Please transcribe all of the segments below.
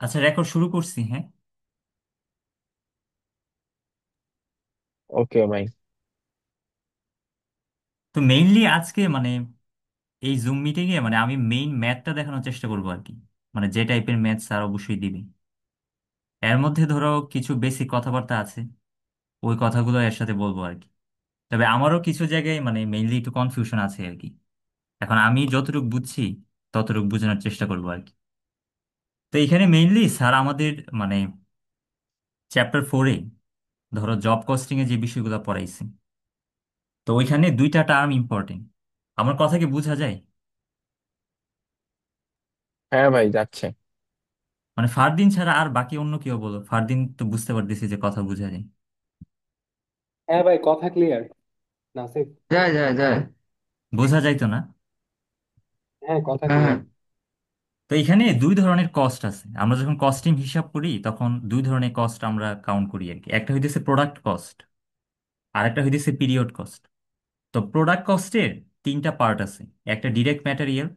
আচ্ছা, রেকর্ড শুরু করছি, হ্যাঁ। ওকে ভাই। তো মেইনলি আজকে এই জুম মিটিং এ আমি মেইন ম্যাথটা দেখানোর চেষ্টা করবো আর কি। যে টাইপের ম্যাথ স্যার অবশ্যই দিবে। এর মধ্যে ধরো কিছু বেসিক কথাবার্তা আছে, ওই কথাগুলো এর সাথে বলবো আর কি। তবে আমারও কিছু জায়গায় মেইনলি একটু কনফিউশন আছে আর কি। এখন আমি যতটুকু বুঝছি ততটুকু বোঝানোর চেষ্টা করবো আর কি। তো এখানে মেইনলি স্যার আমাদের মানে চ্যাপ্টার 4-এ ধরো জব কস্টিং এ যে বিষয়গুলো পড়াইছে, তো ওইখানে দুইটা টার্ম ইম্পর্টেন্ট। আমার কথা কি বোঝা যায়? হ্যাঁ ভাই, যাচ্ছে। ফারদিন ছাড়া আর বাকি অন্য কেউ বলো, ফারদিন তো বুঝতে পারতেছি যে কথা বোঝা যায়। হ্যাঁ ভাই, কথা ক্লিয়ার। নাসিফ। যায় যায় যায়। বোঝা যাইতো না? হ্যাঁ, কথা হ্যাঁ হ্যাঁ। ক্লিয়ার। তো এখানে দুই ধরনের কস্ট আছে। আমরা যখন কস্টিং হিসাব করি তখন দুই ধরনের কস্ট আমরা কাউন্ট করি আর কি। একটা হইতেছে প্রোডাক্ট কস্ট, আর একটা হইতেছে পিরিয়ড কস্ট। তো প্রোডাক্ট কস্টের তিনটা পার্ট আছে। একটা ডিরেক্ট ম্যাটেরিয়াল,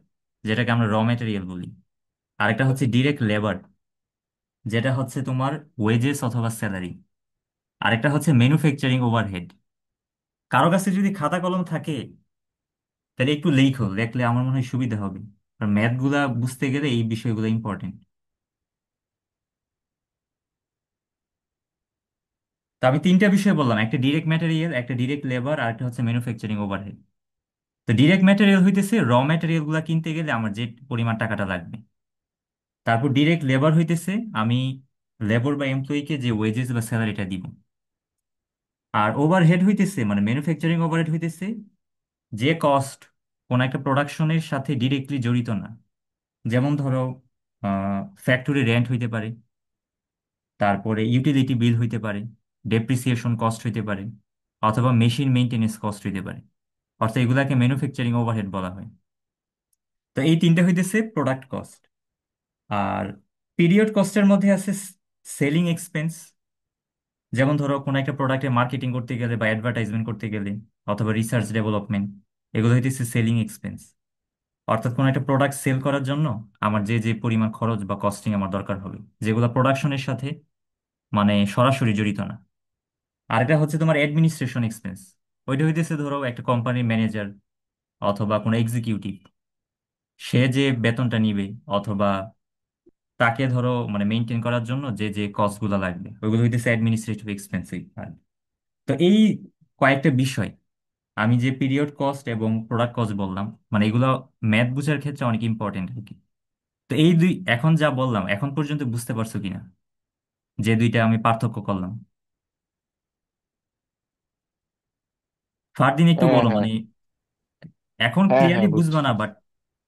যেটাকে আমরা র ম্যাটেরিয়াল বলি। আরেকটা হচ্ছে ডিরেক্ট লেবার, যেটা হচ্ছে তোমার ওয়েজেস অথবা স্যালারি। আরেকটা হচ্ছে ম্যানুফ্যাকচারিং ওভারহেড। কারো কাছে যদি খাতা কলম থাকে তাহলে একটু লেখো, লেখলে আমার মনে হয় সুবিধা হবে। কারণ ম্যাথ গুলা বুঝতে গেলে এই বিষয়গুলো ইম্পর্টেন্ট। তো আমি তিনটা বিষয় বললাম, একটা ডিরেক্ট ম্যাটেরিয়াল, একটা ডিরেক্ট লেবার, আর একটা হচ্ছে ম্যানুফ্যাকচারিং ওভারহেড। তো ডিরেক্ট ম্যাটেরিয়াল হইতেছে র ম্যাটেরিয়াল গুলা কিনতে গেলে আমার যে পরিমাণ টাকাটা লাগবে। তারপর ডিরেক্ট লেবার হইতেছে আমি লেবার বা এমপ্লয়িকে যে ওয়েজেস বা স্যালারিটা দিব। আর ওভারহেড হইতেছে ম্যানুফ্যাকচারিং ওভারহেড হইতেছে যে কস্ট কোন একটা প্রোডাকশনের সাথে ডিরেক্টলি জড়িত না। যেমন ধরো ফ্যাক্টরি রেন্ট হইতে পারে, তারপরে ইউটিলিটি বিল হইতে পারে, ডেপ্রিসিয়েশন কস্ট হইতে পারে, অথবা মেশিন মেইনটেনেন্স কস্ট হইতে পারে। অর্থাৎ এগুলাকে ম্যানুফ্যাকচারিং ওভারহেড বলা হয়। তো এই তিনটা হইতেছে প্রোডাক্ট কস্ট। আর পিরিয়ড কস্টের মধ্যে আছে সেলিং এক্সপেন্স। যেমন ধরো কোনো একটা প্রোডাক্টের মার্কেটিং করতে গেলে বা অ্যাডভার্টাইজমেন্ট করতে গেলে, অথবা রিসার্চ ডেভেলপমেন্ট, এগুলো হইতেছে সেলিং এক্সপেন্স। অর্থাৎ কোনো একটা প্রোডাক্ট সেল করার জন্য আমার যে যে পরিমাণ খরচ বা কস্টিং আমার দরকার হবে, যেগুলো প্রোডাকশনের সাথে সরাসরি জড়িত না। আরেকটা হচ্ছে তোমার অ্যাডমিনিস্ট্রেশন এক্সপেন্স। ওইটা হইতেছে ধরো একটা কোম্পানির ম্যানেজার অথবা কোনো এক্সিকিউটিভ, সে যে বেতনটা নিবে, অথবা তাকে ধরো মেনটেন করার জন্য যে যে কস্ট গুলো লাগবে, ওইগুলো হইতেছে অ্যাডমিনিস্ট্রেটিভ এক্সপেন্স। তো এই কয়েকটা বিষয়, আমি যে পিরিয়ড কস্ট এবং প্রোডাক্ট কস্ট বললাম, এগুলো ম্যাথ বুঝার ক্ষেত্রে অনেক ইম্পর্টেন্ট আর কি। তো এই দুই এখন যা বললাম, এখন পর্যন্ত বুঝতে পারছো কিনা যে দুইটা আমি পার্থক্য করলাম? ফারদিন একটু হ্যাঁ বলো, হ্যাঁ এখন হ্যাঁ ক্লিয়ারলি হ্যাঁ, বুঝবা বুঝছি। না, বাট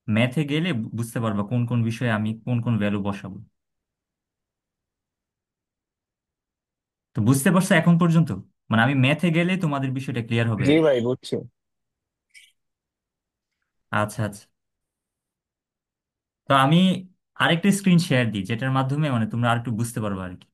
ম্যাথে গেলে বুঝতে পারবা কোন কোন বিষয়ে আমি কোন কোন ভ্যালু বসাবো। তো বুঝতে পারছো এখন পর্যন্ত? আমি ম্যাথে গেলে তোমাদের বিষয়টা ক্লিয়ার হবে জি আর কি। ভাই, বুঝছি। আচ্ছা আচ্ছা। তো আমি আরেকটা স্ক্রিন শেয়ার দিই, যেটার মাধ্যমে তোমরা আরেকটু বুঝতে পারবে আর কি।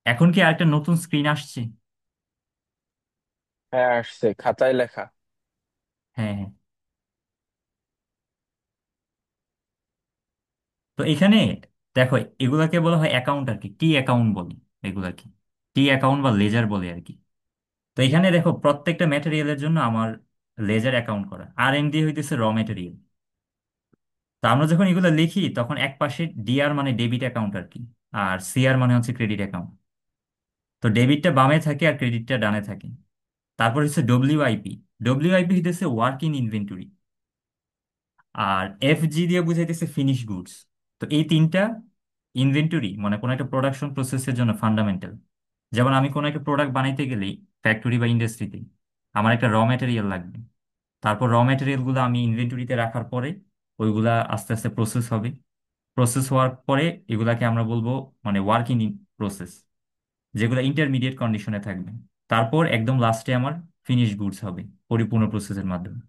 এখন কি আরেকটা নতুন স্ক্রিন আসছে? হ্যাঁ, আসছে, খাতায় লেখা। হ্যাঁ হ্যাঁ। তো এখানে দেখো, এগুলাকে বলা হয় অ্যাকাউন্ট আর কি, টি অ্যাকাউন্ট বলি এগুলাকে। টি অ্যাকাউন্ট বা লেজার বলে আর কি। তো এখানে দেখো, প্রত্যেকটা ম্যাটেরিয়ালের জন্য আমার লেজার অ্যাকাউন্ট করা, আর এম দিয়ে হইতেছে র ম্যাটেরিয়াল। তো আমরা যখন এগুলো লিখি তখন এক পাশে ডিআর মানে ডেবিট অ্যাকাউন্ট আর কি, আর সিআর মানে হচ্ছে ক্রেডিট অ্যাকাউন্ট। তো ডেবিটটা বামে থাকে আর ক্রেডিটটা ডানে থাকে। তারপর হচ্ছে ডব্লিউআইপি। ডব্লিউআইপি হইতেছে ওয়ার্ক ইন ইনভেন্টরি। আর এফজি দিয়ে বুঝাইতেছে ফিনিশ গুডস। তো এই তিনটা ইনভেন্টরি কোনো একটা প্রোডাকশন প্রসেসের জন্য ফান্ডামেন্টাল। যেমন আমি কোনো একটা প্রোডাক্ট বানাইতে গেলেই ফ্যাক্টরি বা ইন্ডাস্ট্রিতে আমার একটা র ম্যাটেরিয়াল লাগবে। তারপর র ম্যাটেরিয়ালগুলো আমি ইনভেন্টরিতে রাখার পরে ওইগুলা আস্তে আস্তে প্রসেস হবে। প্রসেস হওয়ার পরে এগুলাকে আমরা বলবো ওয়ার্ক ইন প্রসেস। যেগুলো ইন্টারমিডিয়েট কন্ডিশনে থাকবে। তারপর একদম লাস্টে আমার ফিনিশ গুডস হবে পরিপূর্ণ প্রসেসের মাধ্যমে।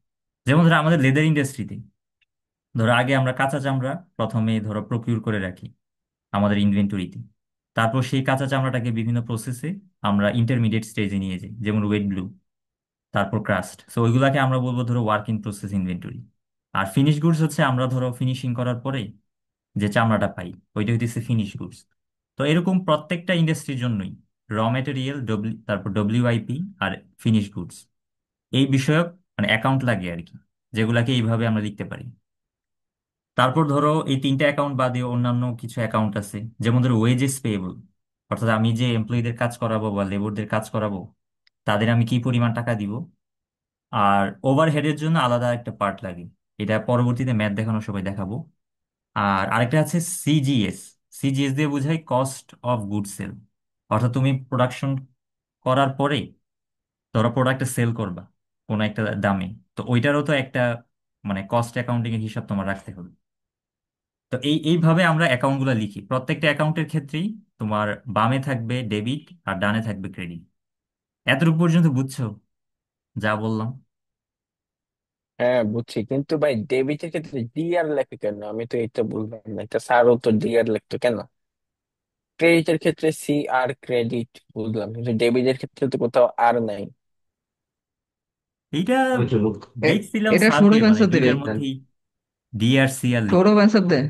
যেমন ধরো আমাদের লেদার ইন্ডাস্ট্রিতে, ধরো আগে আমরা কাঁচা চামড়া প্রথমে ধরো প্রকিউর করে রাখি আমাদের ইনভেন্টরিতে। তারপর সেই কাঁচা চামড়াটাকে বিভিন্ন প্রসেসে আমরা ইন্টারমিডিয়েট স্টেজে নিয়ে যাই, যেমন ওয়েট ব্লু, তারপর ক্রাস্ট। সো ওইগুলাকে আমরা বলবো ধরো ওয়ার্ক ইন প্রসেস ইনভেন্টরি। আর ফিনিশ গুডস হচ্ছে আমরা ধরো ফিনিশিং করার পরে যে চামড়াটা পাই, ওইটা হইতেছে ফিনিশ গুডস। তো এরকম প্রত্যেকটা ইন্ডাস্ট্রির জন্যই র ম্যাটেরিয়াল, তারপর ডব্লিউআইপি আর ফিনিশ গুডস এই বিষয়ক মানে অ্যাকাউন্ট লাগে আর কি, যেগুলাকে এইভাবে আমরা লিখতে পারি। তারপর ধরো এই তিনটা অ্যাকাউন্ট বাদে অন্যান্য কিছু অ্যাকাউন্ট আছে, যেমন ধরো ওয়েজেস পেয়েবল, অর্থাৎ আমি যে এমপ্লয়ীদের কাজ করাবো বা লেবরদের কাজ করাবো তাদের আমি কি পরিমাণ টাকা দিব। আর ওভারহেডের জন্য আলাদা একটা পার্ট লাগে, এটা পরবর্তীতে ম্যাথ দেখানোর সময় দেখাবো। আর আরেকটা আছে সিজিএস। সিজিএস দিয়ে বোঝায় কস্ট অফ গুড সেল, অর্থাৎ তুমি প্রোডাকশন করার পরে ধরো প্রোডাক্টটা সেল করবা কোনো একটা দামে, তো ওইটারও তো একটা মানে কস্ট অ্যাকাউন্টিং এর হিসাব তোমার রাখতে হবে। তো এইভাবে আমরা অ্যাকাউন্টগুলো লিখি, প্রত্যেকটা অ্যাকাউন্টের ক্ষেত্রেই তোমার বামে থাকবে ডেবিট আর ডানে থাকবে ক্রেডিট। এতটুকু পর্যন্ত বুঝছো যা বললাম? হ্যাঁ বুঝছি, কিন্তু ভাই ডেবিটের ক্ষেত্রে ডিআর লেখে কেন? আমি তো এটা বললাম না, এটা স্যারও তো ডিআর লিখতো কেন? ক্রেডিটের ক্ষেত্রে সি আর ক্রেডিট বুঝলাম, কিন্তু ডেবিটের ক্ষেত্রে তো কোথাও আর নাই। এইটা এ- দেখছিলাম এটা স্যারকে সৌরভ মানে অ্যান্সার দিবে দুইটার এখানে। মধ্যেই ডি আর সি আর লিখতে। সৌরভ অ্যান্সার দে।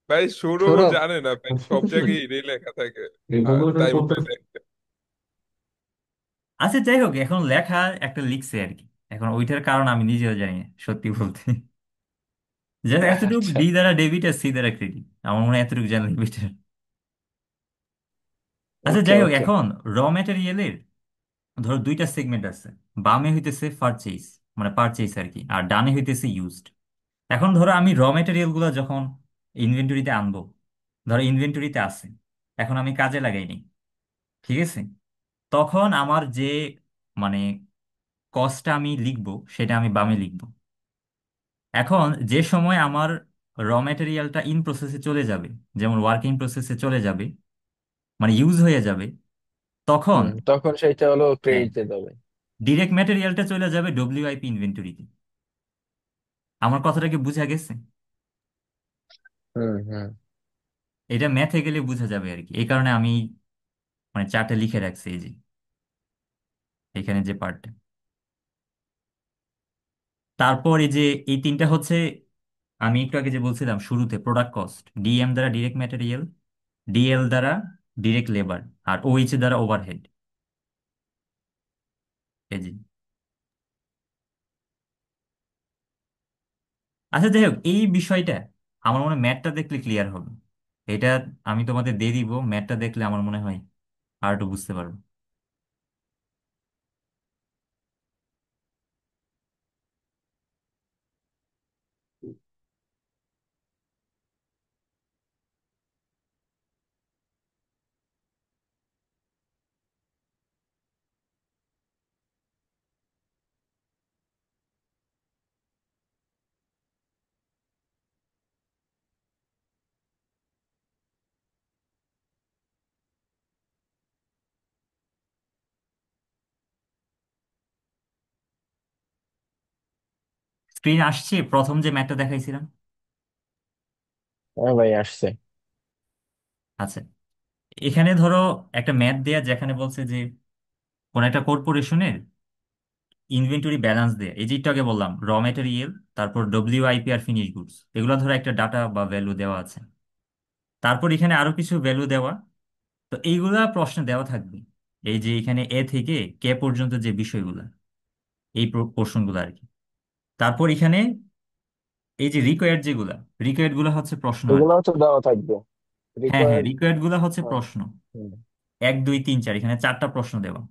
ভাই সৌরভও সৌরভ। জানে না ভাই, সব জায়গায় এটাই লেখা থাকে। তাই বলে দেখতে। আচ্ছা যাই হোক, এখন লেখা একটা লিখছে আর কি, এখন ওইটার কারণ আমি নিজেও জানি না সত্যি বলতে। যে এতটুকু আচ্ছা ডি দ্বারা ডেবিট আর সি দ্বারা ক্রেডিট, আমার মনে হয় এতটুকু জানলে বেটার। আচ্ছা ওকে যাই হোক, ওকে। এখন র ম্যাটেরিয়ালের ধরো দুইটা সেগমেন্ট আছে। বামে হইতেছে পারচেজ, মানে পারচেজ আর কি, আর ডানে হইতেছে ইউজড। এখন ধরো আমি র ম্যাটেরিয়াল গুলো যখন ইনভেন্টরিতে আনবো, ধরো ইনভেন্টরিতে আছে, এখন আমি কাজে লাগাইনি, ঠিক আছে, তখন আমার যে মানে কস্টটা আমি লিখবো সেটা আমি বামে লিখবো। এখন যে সময় আমার র ম্যাটেরিয়ালটা ইন প্রসেসে চলে যাবে, যেমন ওয়ার্কিং প্রসেসে চলে যাবে, মানে ইউজ হয়ে যাবে, তখন তখন সেটা হলো হ্যাঁ ক্রেডিটে যাবে। ডিরেক্ট ম্যাটেরিয়ালটা চলে যাবে ডব্লিউআইপি ইনভেন্টরিতে। আমার কথাটা কি বোঝা গেছে? হুম। এটা ম্যাথে গেলে বোঝা যাবে আর কি, এই কারণে আমি মানে চার্টে লিখে রাখছি এই যে এখানে যে পার্টটা। তারপর এই যে এই তিনটা হচ্ছে আমি একটু আগে যে বলছিলাম শুরুতে, প্রোডাক্ট কস্ট ডিএম দ্বারা ডিরেক্ট ম্যাটেরিয়াল, ডিএল দ্বারা ডিরেক্ট লেবার, আর ওইচ দ্বারা ওভারহেড। এই যে আচ্ছা যাই হোক, এই বিষয়টা আমার মনে হয় ম্যাথটা দেখলে ক্লিয়ার হবে। এটা আমি তোমাদের দিয়ে দিব, ম্যাথটা দেখলে আমার মনে হয় আর একটু বুঝতে পারবো। স্ক্রিন আসছে প্রথম যে ম্যাথটা দেখাইছিলাম? হ্যাঁ ভাই আসছে। আচ্ছা, এখানে ধরো একটা ম্যাথ দেয়া যেখানে বলছে যে কোন একটা কর্পোরেশনের ইনভেন্টরি ব্যালেন্স দেয়া, এই যে একটু আগে বললাম র ম্যাটেরিয়াল, তারপর ডব্লিউআইপি আর ফিনিশ গুডস, এগুলো ধরো একটা ডাটা বা ভ্যালু দেওয়া আছে। তারপর এখানে আরো কিছু ভ্যালু দেওয়া। তো এইগুলা প্রশ্নে দেওয়া থাকবে, এই যে এখানে এ থেকে কে পর্যন্ত যে বিষয়গুলা, এই পোর্শনগুলো আর কি। তারপর এখানে এই যে রিকোয়ার্ড যেগুলা, রিকোয়ার্ড গুলা হচ্ছে প্রশ্ন আর কি। এগুলোও তো দেওয়া থাকবে, হ্যাঁ হ্যাঁ, রিকোয়ার্ড। রিকোয়ার্ড গুলা হচ্ছে হ্যাঁ। প্রশ্ন। হুম। 1 2 3 4, এখানে 4টা প্রশ্ন দেওয়া।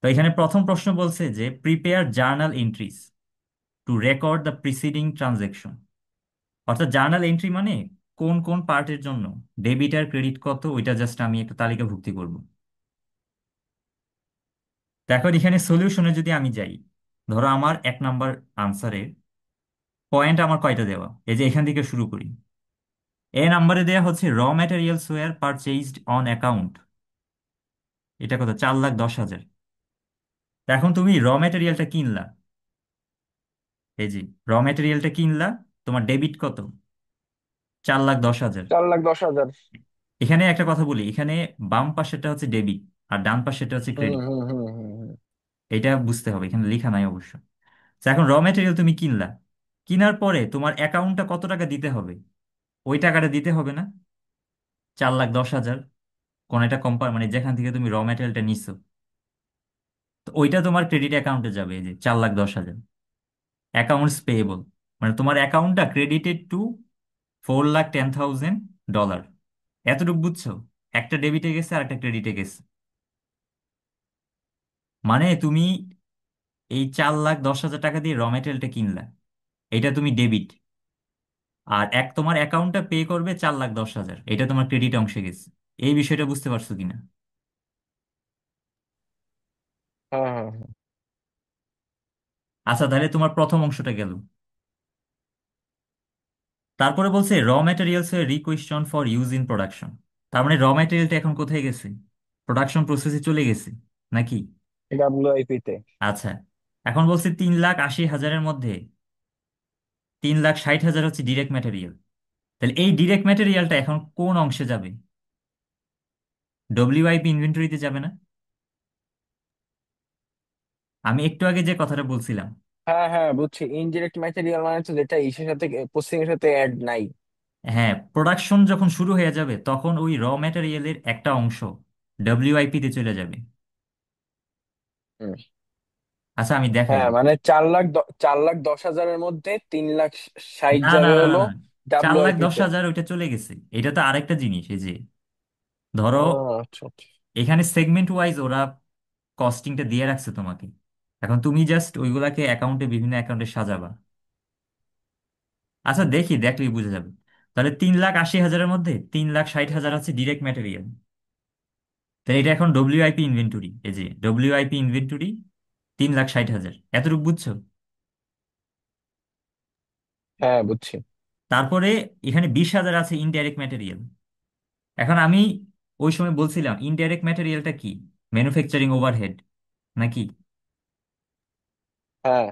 তো এখানে প্রথম প্রশ্ন বলছে যে prepare journal entries two record the preceding transaction. অর্থাৎ জার্নাল এন্ট্রি মানে কোন কোন পার্টের জন্য ডেবিট আর ক্রেডিট কত, ওইটা জাস্ট আমি একটা তালিকাভুক্তি করব। দেখো এখানে সলিউশনে যদি আমি যাই, ধরো আমার 1 নাম্বার আনসারে পয়েন্ট আমার কয়টা দেওয়া, এই যে এখান থেকে শুরু করি। এ নাম্বারে দেয়া হচ্ছে raw materials were purchased on account, এটা কত, 4,10,000। তা এখন তুমি র ম্যাটেরিয়ালটা কিনলা, এই যে র ম্যাটেরিয়ালটা কিনলা, তোমার ডেবিট কত, 4,10,000। 4,10,000। এখানে একটা কথা বলি, এখানে বাম পাশেরটা হচ্ছে ডেবিট আর ডান পাশেরটা হচ্ছে হুম ক্রেডিট, হুম হুম হুম হুম। এটা বুঝতে হবে, এখানে লেখা নাই অবশ্য। তো এখন র ম্যাটেরিয়াল তুমি কিনলা, কিনার পরে তোমার অ্যাকাউন্টটা কত টাকা দিতে হবে, ওই টাকাটা দিতে হবে না, 4,10,000। কোন একটা কোম্পানি মানে যেখান থেকে তুমি র ম্যাটেরিয়ালটা নিচ্ছ, তো ওইটা তোমার ক্রেডিট অ্যাকাউন্টে যাবে, এই যে 4,10,000। অ্যাকাউন্টস পেয়েবল, মানে তোমার অ্যাকাউন্টটা ক্রেডিটেড টু $4,10,000। এতটুকু বুঝছো? একটা ডেবিটে গেছে আর একটা ক্রেডিটে গেছে, মানে তুমি এই 4,10,000 টাকা দিয়ে র ম্যাটেরিয়ালটা কিনলা, এটা তুমি ডেবিট। আর তোমার অ্যাকাউন্টটা পে করবে 4,10,000, এটা তোমার ক্রেডিট অংশে গেছে। এই বিষয়টা বুঝতে পারছো কিনা? হ্যাঁ হ্যাঁ হ্যাঁ। আচ্ছা, তাহলে তোমার প্রথম অংশটা গেল। তারপরে বলছে র ম্যাটেরিয়ালস এর রিকোয়েশন ফর ইউজ ইন প্রোডাকশন। তার মানে র ম্যাটেরিয়ালটা এখন কোথায় গেছে, প্রোডাকশন প্রসেসে চলে গেছে নাকি? ডাব্লিউআইপি তে। আচ্ছা, এখন বলছে 3,80,000-এর মধ্যে 3,60,000 হচ্ছে ডিরেক্ট ম্যাটেরিয়াল। তাহলে এই ডিরেক্ট ম্যাটেরিয়ালটা এখন কোন অংশে যাবে? ডব্লিউআইপি ইনভেন্টরিতে যাবে না? আমি একটু আগে যে কথাটা বলছিলাম। হ্যাঁ হ্যাঁ বুঝছি, ইনডিরেক্ট ম্যাটেরিয়াল মানে তো যেটা ইসের সাথে প্রসেসিং এর সাথে অ্যাড নাই। হ্যাঁ, প্রোডাকশন যখন শুরু হয়ে যাবে তখন ওই র ম্যাটেরিয়ালের একটা অংশ ডব্লিউআইপি তে চলে যাবে। হুম। আচ্ছা আমি দেখাই হ্যাঁ দিই। মানে 4,10,000-এর মধ্যে 3,60 না না যাবে না না হলো না, চার লাখ ডাব্লিউআইপি দশ তে। হাজার ওইটা চলে গেছে, এটা তো আরেকটা জিনিস। এই যে ধরো, ও আচ্ছা আচ্ছা। এখানে সেগমেন্ট ওয়াইজ ওরা কস্টিংটা দিয়ে রাখছে তোমাকে, এখন তুমি জাস্ট ওইগুলাকে অ্যাকাউন্টে, বিভিন্ন অ্যাকাউন্টে সাজাবা। আচ্ছা দেখি, দেখলেই বুঝে যাবে। তাহলে 3,80,000-এর মধ্যে 3,60,000 হচ্ছে ডিরেক্ট ম্যাটেরিয়াল। তাহলে এটা এখন ডব্লিউআইপি ইনভেন্টরি, এই যে ডব্লিউআইপি ইনভেন্টরি 3,60,000, এতটুকু বুঝছো? হ্যাঁ বুঝছি। তারপরে এখানে 20,000 আছে ইনডাইরেক্ট ম্যাটেরিয়াল। এখন আমি ওই সময় বলছিলাম ইনডাইরেক্ট ম্যাটেরিয়ালটা কি, ম্যানুফ্যাকচারিং ওভারহেড নাকি? হ্যাঁ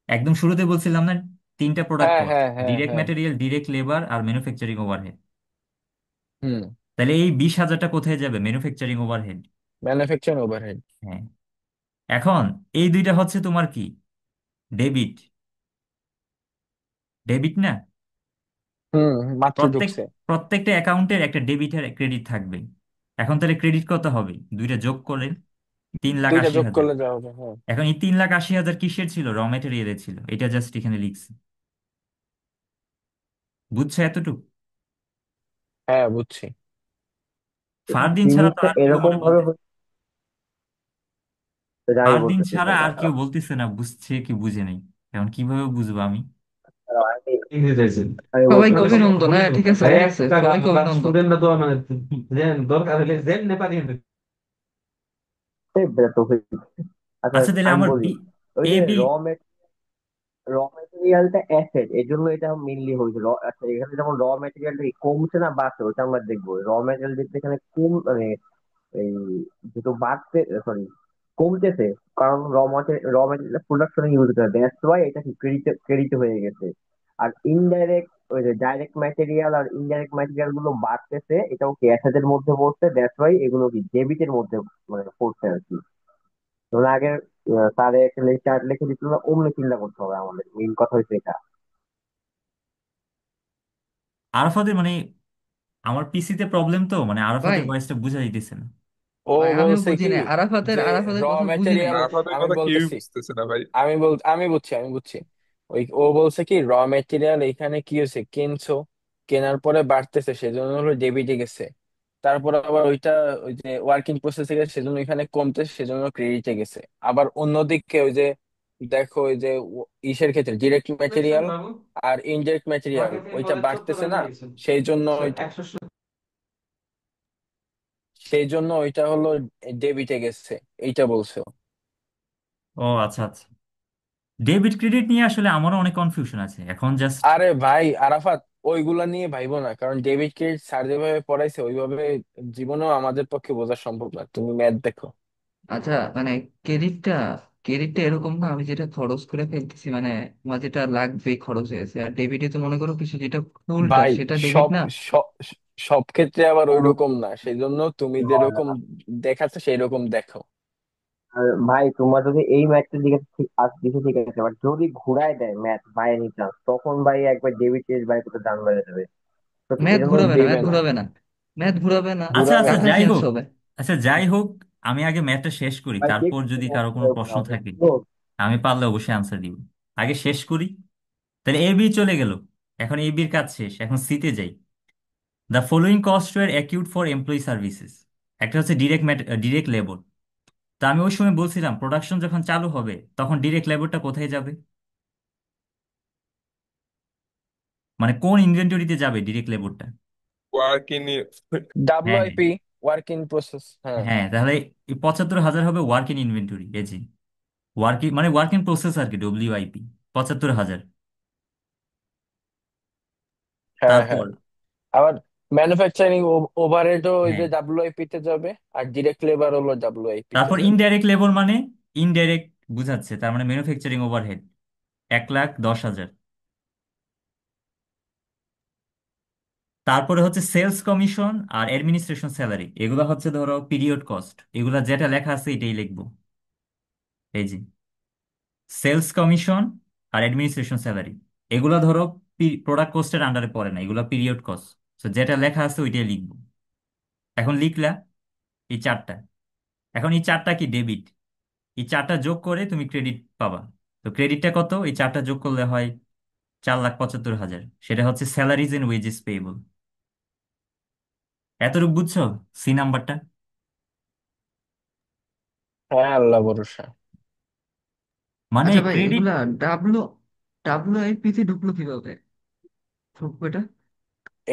একদম শুরুতে বলছিলাম না, তিনটা প্রোডাক্ট হ্যাঁ কস্ট, হ্যাঁ হ্যাঁ ডিরেক্ট হ্যাঁ। ম্যাটেরিয়াল, ডিরেক্ট লেবার আর ম্যানুফ্যাকচারিং ওভারহেড। হুম। তাহলে এই 20,000টা কোথায় যাবে, ম্যানুফ্যাকচারিং ওভারহেড। Manufacturing overhead. হ্যাঁ, এখন এই দুইটা হচ্ছে তোমার কি, ডেবিট, ডেবিট না? হুম। মাত্র প্রত্যেক ঢুকছে। প্রত্যেকটা অ্যাকাউন্টের একটা ডেবিট আর ক্রেডিট থাকবে। এখন তাহলে ক্রেডিট কত হবে, দুইটা যোগ করে তিন লাখ দুইটা আশি যোগ হাজার করলে যা হবে, হ্যাঁ। এখন এই 3,80,000 কিসের ছিল, র মেটেরিয়ালের ছিল, এটা জাস্ট এখানে লিখছি। বুঝছো এতটুকু? হ্যাঁ বুঝছি। ফারদিন ছাড়া তো জিনিসটা আর কেউ এরকম আমার ভাবে বলতে, যাই ফারদিন বলতেছি ছাড়া ভাই আর কেউ বলতেছে না, বুঝছে কি বুঝে নেই, এখন কিভাবে বুঝবো আমি? আমি আমি সবাইকে বলতেছি অভিনন্দন, হ্যাঁ ঠিক আছে, ঠিক আছে, সবাইকে অভিনন্দন। এই বেটা, আচ্ছা আচ্ছা তাহলে আমি আমার বলি, ওই এ যে বি, র মেটেরিয়ালটা অ্যাসেট, এর জন্য এটা মেইনলি হয়েছে। আচ্ছা এখানে যেমন র মেটেরিয়ালটা কমছে না বাড়ছে, ওটা আমরা দেখবো। র মেটেরিয়াল দেখতে এখানে কম মানে এই যেহেতু বাড়ছে, সরি কমতেছে, কারণ র মেটেরিয়াল প্রোডাকশনে ইউজ করে, দ্যাটস ওয়াই এটা কি ক্রেডিট হয়ে গেছে। আর ইনডাইরেক্ট, ওই যে ডাইরেক্ট ম্যাটেরিয়াল আর ইনডাইরেক্ট ম্যাটেরিয়াল গুলো বাড়তেছে, এটাও কি অ্যাসেটের মধ্যে পড়ছে, দ্যাটস ওয়াই এগুলো কি ডেবিটের মধ্যে মানে পড়ছে আর কি। যেমন আগে স্যারে একটা চার্ট লিখে দিচ্ছিল না, অমনি চিন্তা করতে হবে, আমাদের মেইন কথা হচ্ছে এটা। আরাফাতের মানে আমার পিসিতে প্রবলেম, তো মানে ভাই আরাফাতের ভয়েসটা বোঝা যাইতেছে না। ও ভাই আমিও বলছে বুঝি কি নাই আরাফাতের যে র আরাফাতের কথা বুঝি নাই। ম্যাটেরিয়াল, আপনাদের আমি কথা কেউই বলতেছি, বুঝতেছে না ভাই। আমি বুঝছি আমি বুঝছি ওই ও বলছে কি র ম্যাটেরিয়াল এখানে কি হয়েছে, কিনছো, কেনার পরে বাড়তেছে সেজন্য হলো ডেবিটে গেছে। তারপর আবার ওইটা ওই যে ওয়ার্কিং প্রসেসে গেছে সেজন্য এখানে কমতেছে সেজন্য ক্রেডিটে গেছে। আবার অন্যদিকে ওই যে দেখো ওই যে ইসের ক্ষেত্রে ডিরেক্ট ম্যাটেরিয়াল আর ইনডিরেক্ট ম্যাটেরিয়াল ওইটা বাড়তেছে না, সেই জন্য ওইটা হলো ডেবিটে গেছে, এইটা বলছো। ও আচ্ছা আচ্ছা, ডেবিট ক্রেডিট নিয়ে আসলে আমারও অনেক কনফিউশন আছে এখন, জাস্ট আরে ভাই আরাফাত, ওইগুলা নিয়ে ভাইবো না, কারণ ডেবিট ক্রেডিট স্যার যেভাবে পড়াইছে ওইভাবে জীবনেও আমাদের পক্ষে বোঝা সম্ভব না। তুমি ম্যাথ দেখো। আচ্ছা মানে ক্রেডিটটা ক্রেডিটটা এরকম না, আমি যেটা খরচ করে ফেলতেছি মানে আমার যেটা লাগবে খরচ হয়েছে, আর ডেবিটে তো মনে করো কিছু যেটা ফুলটা ভাই সেটা ডেবিট সব না। সব সব ক্ষেত্রে আবার ওই রকম ওরকম না, সেই জন্য তুমি হয় যেরকম না। দেখাচ্ছে সেই রকম দেখো। আর ভাই তোমার যদি এই ম্যাথটা দিকে ঠিক দিকে ঠিক আছে, বাট যদি ঘুরায় দেয় ম্যাথ বাই এনি চান্স, তখন ভাই একবার ডেবিট ক্রেডিট বাই করতে দাম বেড়ে যাবে। তো ম্যাথ এজন্য ঘুরাবে না, দিবে ম্যাথ না, ঘুরাবে না, ম্যাথ ঘুরাবে না, আচ্ছা ঘুরাবে আচ্ছা না। টাকা যাই চেঞ্জ হোক, হবে। আচ্ছা যাই হোক, আমি আগে ম্যাথটা শেষ করি, ভাই তারপর দেখছি যদি ম্যাথ কারো কোনো কিভাবে প্রশ্ন ঘুরাবে, থাকে বুঝছো? আমি পারলে অবশ্যই আনসার দিব। আগে শেষ করি। তাহলে এ বি চলে গেল, এখন এ বির কাজ শেষ, এখন সিতে যাই। The following cost were accrued for employee services. একটা হচ্ছে ডিরেক্ট লেবার। তা আমি ওই সময় বলছিলাম প্রোডাকশন যখন চালু হবে তখন ডিরেক্ট লেবারটা কোথায় যাবে, মানে কোন ইনভেন্টরিতে যাবে ডিরেক্ট লেবারটা। ওয়ার্ক ইন ডাব্লিউ হ্যাঁ I P, work in process, হ্যাঁ। হ্যাঁ, তাহলে এই 75,000 হবে ওয়ার্ক ইন ইনভেন্টরি, এই যে মানে ওয়ার্ক ইন প্রসেস আর কি, WIP 75,000। হ্যাঁ হ্যাঁ, তারপর আবার ম্যানুফ্যাকচারিং ওভারহেডও ওই হ্যাঁ, যে ডাব্লিউআইপি তে যাবে, আর ডিরেক্ট লেবার হলো ডাব্লিউআইপি তে তারপর যাবে। ইনডাইরেক্ট লেবার মানে ইনডাইরেক্ট বুঝাচ্ছে, তার মানে ম্যানুফ্যাকচারিং ওভারহেড 1,10,000। তারপরে হচ্ছে সেলস কমিশন আর অ্যাডমিনিস্ট্রেশন স্যালারি, এগুলো হচ্ছে ধরো পিরিয়ড কস্ট, এগুলা যেটা লেখা আছে এটাই লিখবো। এই যে সেলস কমিশন আর অ্যাডমিনিস্ট্রেশন স্যালারি, এগুলা ধরো প্রোডাক্ট কস্টের আন্ডারে পড়ে না, এগুলা পিরিয়ড কস্ট। তো যেটা লেখা আছে ওইটাই লিখবো। এখন লিখলা এই চারটা। এখন এই চারটা কি ডেবিট, এই চারটা যোগ করে তুমি ক্রেডিট পাবা। তো ক্রেডিটটা কত, এই চারটা যোগ করলে হয় 4,75,000, সেটা হচ্ছে স্যালারিজ এন্ড ওয়েজেস পেয়েবল। এতটুকু বুঝছো সি নাম্বারটা? হ্যাঁ, আল্লাহ ভরসা। মানে আচ্ছা ভাই ক্রেডিট, এগুলা ডাব্লু ডাব্লুআইপি তে ঢুকলো কিভাবে, ঢুকবো এটা?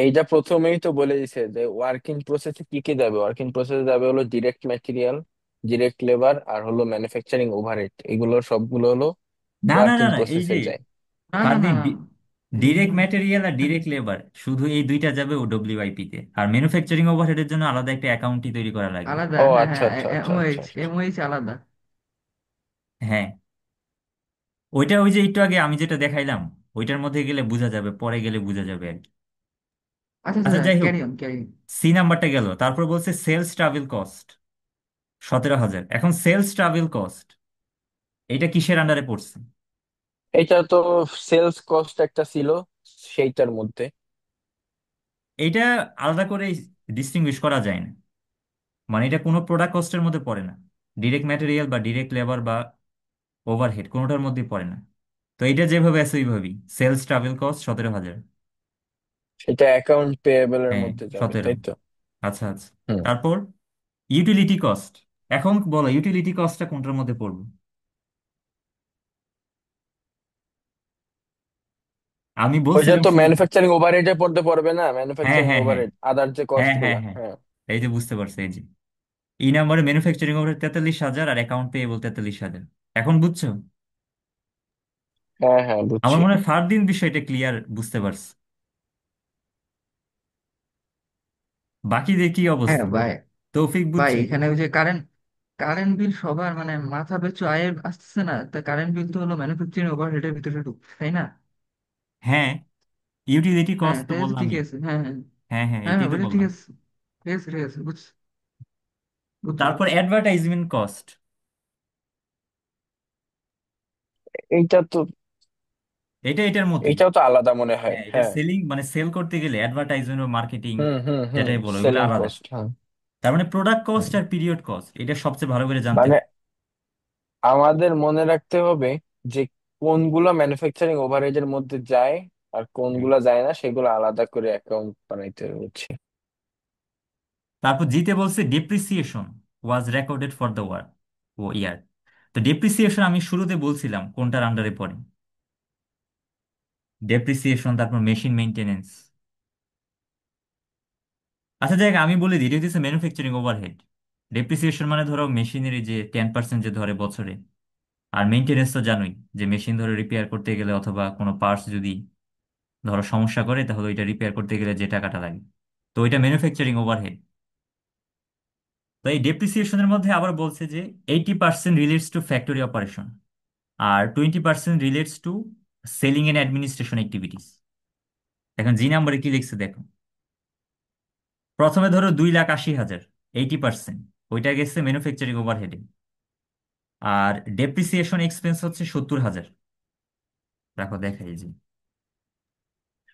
এইটা প্রথমেই তো বলে দিছে যে ওয়ার্কিং প্রসেসে কি কি যাবে। ওয়ার্কিং প্রসেসে যাবে হলো ডিরেক্ট ম্যাটেরিয়াল, ডিরেক্ট লেবার, আর হলো ম্যানুফ্যাকচারিং ওভারহেড। এগুলো সবগুলো হলো না না না ওয়ার্কিং না, এই প্রসেসে যে যায়। না না না ফারদিন, না। ডিরেক্ট ম্যাটেরিয়াল আর ডিরেক্ট লেবার শুধু এই দুইটা যাবে ও WIP তে, আর ম্যানুফ্যাকচারিং ওভারহেডের জন্য আলাদা একটা অ্যাকাউন্টই তৈরি করা লাগবে। আলাদা, ও হ্যাঁ আচ্ছা হ্যাঁ, আচ্ছা আচ্ছা আচ্ছা এমওএইচ আচ্ছা। এমওএইচ আলাদা। হ্যাঁ, ওইটা ওই যে একটু আগে আমি যেটা দেখাইলাম ওইটার মধ্যে গেলে বোঝা যাবে, পরে গেলে বোঝা যাবে আর কি। আচ্ছা আচ্ছা, আচ্ছা যাই হোক, carry on carry on. C নাম্বারটা গেল। তারপর বলছে সেলস ট্রাভেল কস্ট 17,000। এখন সেলস ট্রাভেল কস্ট এটা কিসের আন্ডারে পড়ছে? এটা তো সেলস কস্ট একটা ছিল সেইটার মধ্যে। এইটা আলাদা করে ডিস্টিংগুইশ করা যায় না, মানে এটা কোনো প্রোডাক্ট কস্টের মধ্যে পড়ে না। ডিরেক্ট ম্যাটেরিয়াল বা ডিরেক্ট লেবার বা ওভারহেড কোনোটার মধ্যে পড়ে না। তো এটা যেভাবে আছে ওইভাবেই সেলস ট্রাভেল কস্ট 17,000। সেটা অ্যাকাউন্ট পেয়েবল এর হ্যাঁ মধ্যে যাবে, 17। তাই তো? আচ্ছা আচ্ছা। হুম। তারপর ইউটিলিটি কস্ট, এখন বলো ইউটিলিটি কস্টটা কোনটার মধ্যে পড়বে? আমি ওইটা বলছিলাম তো শুরু, ম্যানুফ্যাকচারিং ওভারহেডে পড়তে পারবে না, হ্যাঁ ম্যানুফ্যাকচারিং হ্যাঁ হ্যাঁ ওভারহেড আদার যে কস্ট হ্যাঁ হ্যাঁ গুলা, হ্যাঁ, হ্যাঁ। এই যে বুঝতে পারছো, এই যে এই নাম্বারে ম্যানুফ্যাকচারিং ওভার 43,000 আর অ্যাকাউন্ট পেয়েবল 43,000। এখন বুঝছো? হ্যাঁ হ্যাঁ, আমার বুঝছি। মনে হয় ফারদিন বিষয়টা ক্লিয়ার বুঝতে পারছে। বাকিদের কি হ্যাঁ অবস্থা? ভাই। তৌফিক ভাই বুঝছো? এখানে ওই যে কারেন্ট কারেন্ট বিল সবার মানে মাথা পিছু আয়ের আসতেছে না, তা কারেন্ট বিল তো হলো ম্যানুফ্যাকচারিং ওভারহেডের ভিতরে ঢুকছে, তাই না? হ্যাঁ, ইউটিলিটি হ্যাঁ কস্ট তো তাই তো, বললামই। ঠিকই আছে, হ্যাঁ হ্যাঁ। হ্যাঁ হ্যাঁ, হ্যাঁ এটাই হ্যাঁ, তো ওটা ঠিক বললাম। আছে, ঠিক আছে ঠিক আছে, বুঝছি বুঝছি তারপর বুঝছি। অ্যাডভার্টাইজমেন্ট কস্ট, এইটা তো, এটা এটার মতোই। এইটাও তো আলাদা মনে হয়, হ্যাঁ, এটা হ্যাঁ। সেলিং মানে সেল করতে গেলে অ্যাডভার্টাইজমেন্ট ও মার্কেটিং হুম হুম হুম, যেটাই বলো এগুলো সেলিং আলাদা। কস্ট, হ্যাঁ। তার মানে প্রোডাক্ট কস্ট হুম। আর পিরিয়ড কস্ট এটা সবচেয়ে ভালো করে জানতে মানে হবে। আমাদের মনে রাখতে হবে যে কোনগুলো ম্যানুফ্যাকচারিং ওভারহেডের মধ্যে যায় আর হ্যাঁ। কোনগুলো যায় না, সেগুলো আলাদা করে অ্যাকাউন্ট বানাইতে হচ্ছে। তারপর জিতে বলছে depreciation was recorded for the ওয়ার ও ইয়ার। তো ডেপ্রিসিয়েশন আমি শুরুতে বলছিলাম কোনটার আন্ডারে পড়ে, ডেপ্রিসিয়েশন তারপর মেশিন মেইনটেনেন্স। আচ্ছা দেখ আমি বলে দিই, এটা হচ্ছে ম্যানুফ্যাকচারিং ওভারহেড। ডেপ্রিসিয়েশন মানে ধরো মেশিনের যে 10% যে ধরে বছরে, আর মেইনটেনেন্স তো জানোই যে মেশিন ধরে রিপেয়ার করতে গেলে অথবা কোনো পার্টস যদি ধরো সমস্যা করে, তাহলে ওইটা রিপেয়ার করতে গেলে যে টাকাটা লাগে, তো ওইটা ম্যানুফ্যাকচারিং ওভারহেড। তো এই ডেপ্রিসিয়েশনের মধ্যে আবার বলছে যে 80% রিলেটস টু ফ্যাক্টরি অপারেশন, আর 20% relates to selling and administration activities. এখন জি নাম্বারে কি লিখছে দেখো। প্রথমে ধরো 2,80,000, 80%, ওইটা গেছে ম্যানুফ্যাকচারিং ওভারহেডে। আর ডেপ্রিসিয়েশন এক্সপেন্স হচ্ছে 70,000। রাখো দেখাই এই যে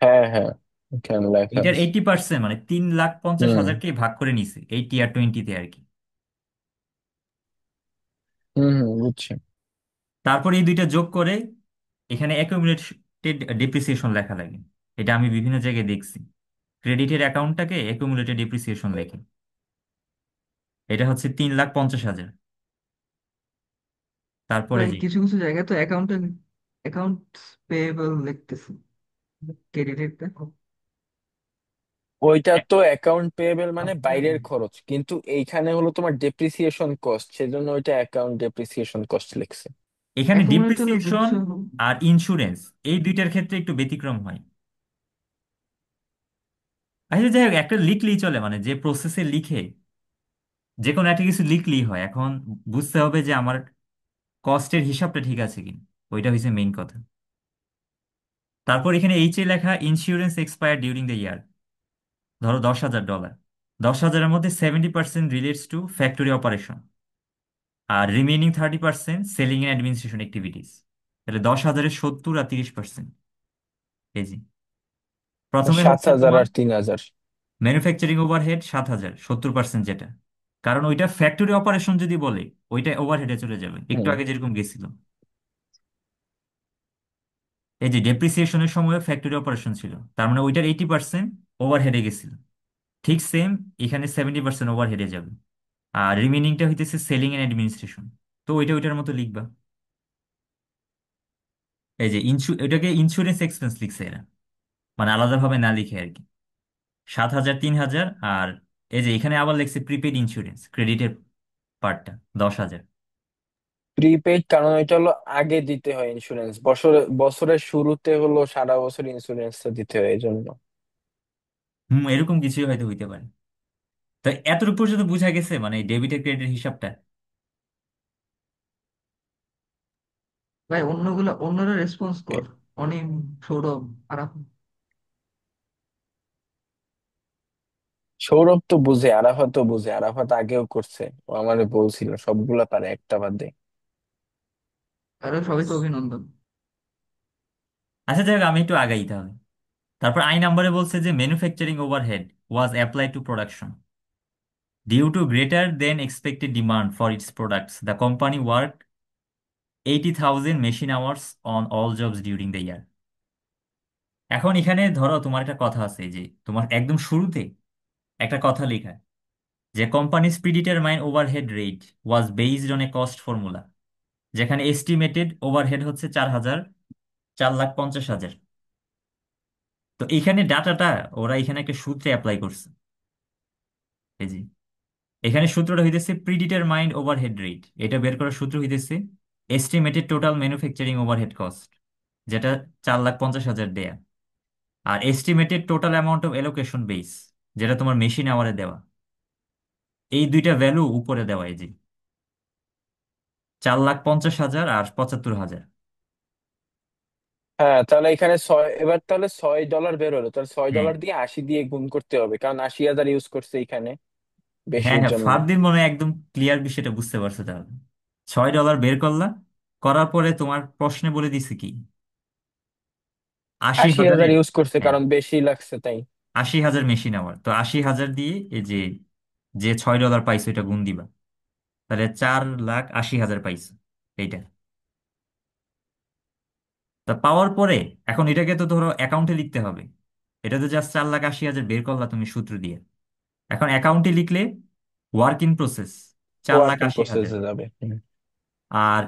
হ্যাঁ হ্যাঁ, এখানে লেখা এটার আছে। 80% মানে 3,50,000 হুম কে ভাগ করে নিছে 80 আর 20-তে আর কি। বুঝছি। তারপর এই দুইটা যোগ করে এখানে অ্যাকুমুলেটেড ডেপ্রিসিয়েশন লেখা লাগে। এটা আমি বিভিন্ন জায়গায় দেখছি, ক্রেডিটের অ্যাকাউন্টটাকে অ্যাকুমুলেটেড ডেপ্রিসিয়েশন লেখে। এটা হচ্ছে 3,50,000। তারপরে ভাই যে কিছু কিছু জায়গায় তো অ্যাকাউন্ট পেয়েবল লিখতেছে, ক্রেডিটের দেখো। ওইটা তো অ্যাকাউন্ট পেয়েবল মানে বাইরের খরচ, কিন্তু এইখানে হলো তোমার ডেপ্রিসিয়েশন কস্ট, সেজন্য ওইটা অ্যাকাউন্ট ডেপ্রিসিয়েশন কস্ট লিখছে। এখানে অ্যাকুমুলেট হলে ডিপ্রিসিয়েশন বুঝছো। আর ইন্স্যুরেন্স এই দুইটার ক্ষেত্রে একটু ব্যতিক্রম হয়। আচ্ছা যাই হোক, একটা লিখলেই চলে, মানে যে প্রসেসে লিখে যে কোনো একটা কিছু লিখলেই হয়। এখন বুঝতে হবে যে আমার কস্টের হিসাবটা ঠিক আছে কিনা, ওইটা হচ্ছে মেইন কথা। তারপর এখানে এইচ এ লেখা insurance expire during the year, ধরো $10,000। 10,000-এর মধ্যে 70% রিলেটস টু ফ্যাক্টরি অপারেশন, আর remaining 30% selling and administration activities. তাহলে 10,000-এর 70 আর 30%। এই যে প্রথমে সাত হচ্ছে হাজার তোমার আর 3,000। ম্যানুফ্যাকচারিং ওভারহেড 7,000, 70% যেটা, কারণ ওইটা ফ্যাক্টরি অপারেশন যদি বলে ওইটা ওভারহেডে চলে যাবে, একটু হুম আগে যেরকম গেছিল। এই যে ডেপ্রিসিয়েশনের সময় ফ্যাক্টরি অপারেশন ছিল, তার মানে ওইটার 80% ওভারহেডে গেছিল। ঠিক সেম, এখানে 70% ওভারহেডে যাবে। আর রিমেনিংটা হইতেছে সেলিং এন্ড অ্যাডমিনিস্ট্রেশন। তো ওইটা ওইটার মতো লিখবা। এই যে এটাকে ইন্স্যুরেন্স এক্সপেন্স লিখছে এরা, মানে আলাদাভাবে না লিখে আর কি। 7,000, 3,000, আর এই যে এখানে আবার লিখছে প্রিপেড ইন্স্যুরেন্স, ক্রেডিটের পার্টটা 10,000। প্রিপেইড, কারণ এটা হলো আগে দিতে হয় ইন্স্যুরেন্স, বছরের শুরুতে হলো সারা বছর ইন্স্যুরেন্সটা দিতে হয় এই জন্য। এরকম কিছুই হয়তো হইতে পারে। তো এতটুকু পর্যন্ত বোঝা গেছে মানে ডেবিটের ক্রেডিটের হিসাবটা। ভাই অন্যরা রেসপন্স কর, অনিম, সৌরভ, আরাফ। সৌরভ তো বুঝে, আরাফাত তো বুঝে, আরাফাত আগেও করছে, ও আমারে বলছিল সবগুলা পারে একটা বাদ দে। আরে সবাইকে অভিনন্দন। আচ্ছা যাই হোক, আমি একটু আগাই তাহলে। তারপর আই নাম্বারে বলছে যে manufacturing overhead was applied to production due to greater than expected demand for its products, the company work 80,000 machine hours on all jobs during the year. এখন এখানে ধরো তোমার একটা কথা আছে, যে তোমার একদম শুরুতে একটা কথা লেখা, যে companies predetermine overhead rate was based on a cost formula, যেখানে এস্টিমেটেড ওভারহেড হচ্ছে 4,000, 4,50,000। তো এখানে ডাটাটা ওরা এখানে একটা সূত্রে অ্যাপ্লাই করছে। এই যে এখানে সূত্রটা হইতেছে প্রিডিটারমাইন্ড ওভারহেড রেট, এটা বের করার সূত্র হইতেছে estimated total manufacturing overhead cost, যেটা 4,50,000 দেয়া, আর estimated total amount of allocation base, যেটা তোমার মেশিন আওয়ারে দেওয়া। এই দুইটা ভ্যালু উপরে দেওয়া, এই যে 4,50,000 আর 75,000। হ্যাঁ, তাহলে এখানে এবার তাহলে $6 বের হলো, তাহলে ছয় হ্যাঁ ডলার দিয়ে 80 দিয়ে গুণ করতে হবে, কারণ 80,000 ইউজ করছে এখানে হ্যাঁ বেশির হ্যাঁ, জন্য। ফারদিন মনে হয় একদম ক্লিয়ার বিষয়টা বুঝতে পারছো তাহলে। $6 বের করলা, করার পরে তোমার প্রশ্নে বলে দিছে কি, আশি আশি হাজারে হাজার ইউজ করছে হ্যাঁ, কারণ বেশি লাগছে তাই। 80,000 মেশিন আওয়ার, তো 80,000 দিয়ে এই যে যে $6 পাইছো এটা গুণ দিবা, তাহলে 4,80,000 পাইছো এইটা। তা পাওয়ার পরে এখন এটাকে তো ধরো অ্যাকাউন্টে লিখতে হবে। এটা তো জাস্ট 4,80,000 বের করলা তুমি সূত্র দিয়ে। এখন অ্যাকাউন্টে লিখলে ওয়ার্ক ইন প্রসেস চার লাখ ওয়ার্ক ইন আশি হাজার প্রসেসে যাবে। আর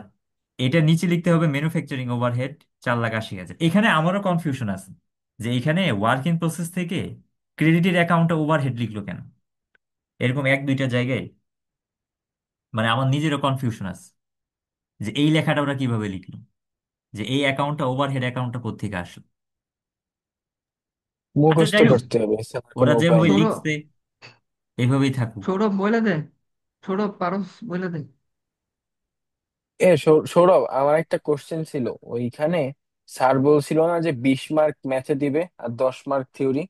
এটা নিচে লিখতে হবে ম্যানুফ্যাকচারিং ওভারহেড 4,80,000। এখানে আমারও কনফিউশন আছে, যে এখানে ওয়ার্ক ইন প্রসেস থেকে ক্রেডিটের অ্যাকাউন্টে ওভারহেড লিখলো কেন, এরকম এক দুইটা জায়গায় মানে আমার নিজেরও কনফিউশন আছে, যে এই লেখাটা ওরা কিভাবে লিখলো, যে এই অ্যাকাউন্টটা ওভারহেড অ্যাকাউন্টটা কোত্থেকে আসলো। আচ্ছা মুখস্থ যাই হোক, করতে হবে, এছাড়া ওরা কোনো উপায় যেভাবে নেই। সৌরভ, লিখছে এইভাবেই থাকুক। সৌরভ বলে দে, সৌরভ পারস বলে দে। সৌরভ, আমার একটা কোশ্চেন ছিল। ওইখানে স্যার বলছিল না যে 20 মার্ক ম্যাথে দিবে আর 10 মার্ক থিওরি?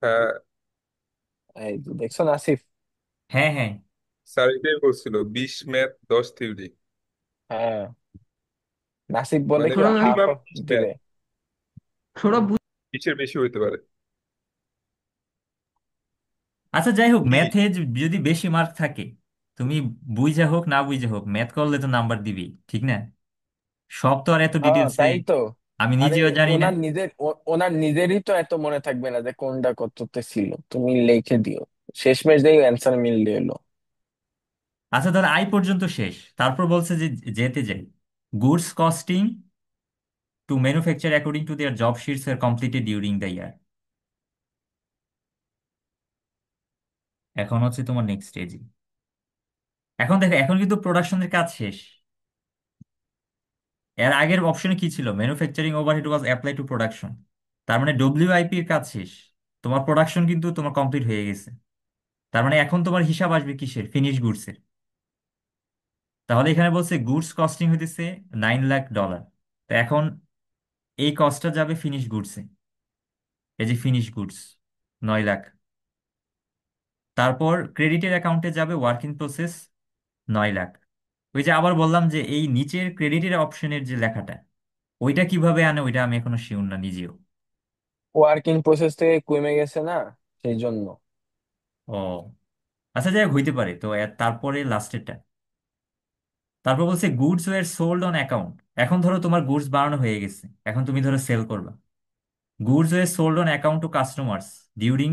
হ্যাঁ, এই যে দেখছো না আসিফ? হ্যাঁ হ্যাঁ। স্যার এটাই বলছিল, 20 ম্যাথ 10 থিওরি। হ্যাঁ, নাসিফ বলে মানে কি Sourav half minimum half 20 math, দিবে। সৌরভ 20-এর বেশি হইতে পারে। আচ্ছা যাই হোক, কি? ম্যাথে যদি বেশি মার্ক থাকে, তুমি বুঝা হোক না বুঝা হোক ম্যাথ করলে তো নাম্বার দিবি, ঠিক না? সব তো আর এত হ্যাঁ ডিটেলসে তাই তো। আমি আরে নিজেও জানি না। ওনার নিজেরই তো এত মনে থাকবে না যে কোনটা কততে ছিল, তুমি লিখে দিও, শেষমেশ দিয়ে অ্যান্সার মিললে এলো। আচ্ছা তাহলে আই পর্যন্ত শেষ, তারপর বলছে যে যেতে যাই, goods costing to manufacture according to their job sheets are completed during the year. এখন হচ্ছে তোমার নেক্সট স্টেজ। এখন দেখো, এখন কিন্তু প্রোডাকশনের কাজ শেষ। এর আগের অপশনে কি ছিল? Manufacturing overhead was apply to production. তার মানে ডব্লিউআইপি এর কাজ শেষ, তোমার প্রোডাকশন কিন্তু তোমার কমপ্লিট হয়ে গেছে। তার মানে এখন তোমার হিসাব আসবে কিসের? ফিনিশ গুডসের। তাহলে এখানে বলছে গুডস কস্টিং হইতেছে $9 লাখ। তো এখন এই কস্টটা যাবে ফিনিশ গুডসে। এই যে ফিনিশ গুডস 9 লাখ। তারপর ক্রেডিটের অ্যাকাউন্টে যাবে ওয়ার্ক ইন প্রসেস 9 লাখ। ওই যে আবার বললাম যে এই নিচের ক্রেডিটের অপশনের যে লেখাটা, ওইটা কিভাবে আনে ওইটা আমি এখনো শিওর না নিজেও। ওয়ার্কিং প্রসেস থেকে কমে গেছে না, সেই জন্য। ও আচ্ছা, যাই হোক, হইতে পারে। তো তারপরে লাস্টেরটা, তারপর বলছে goods were sold on account. এখন ধরো তোমার গুডস বানানো হয়ে গেছে, এখন তুমি ধরো সেল করবা। Goods were sold on account to customers during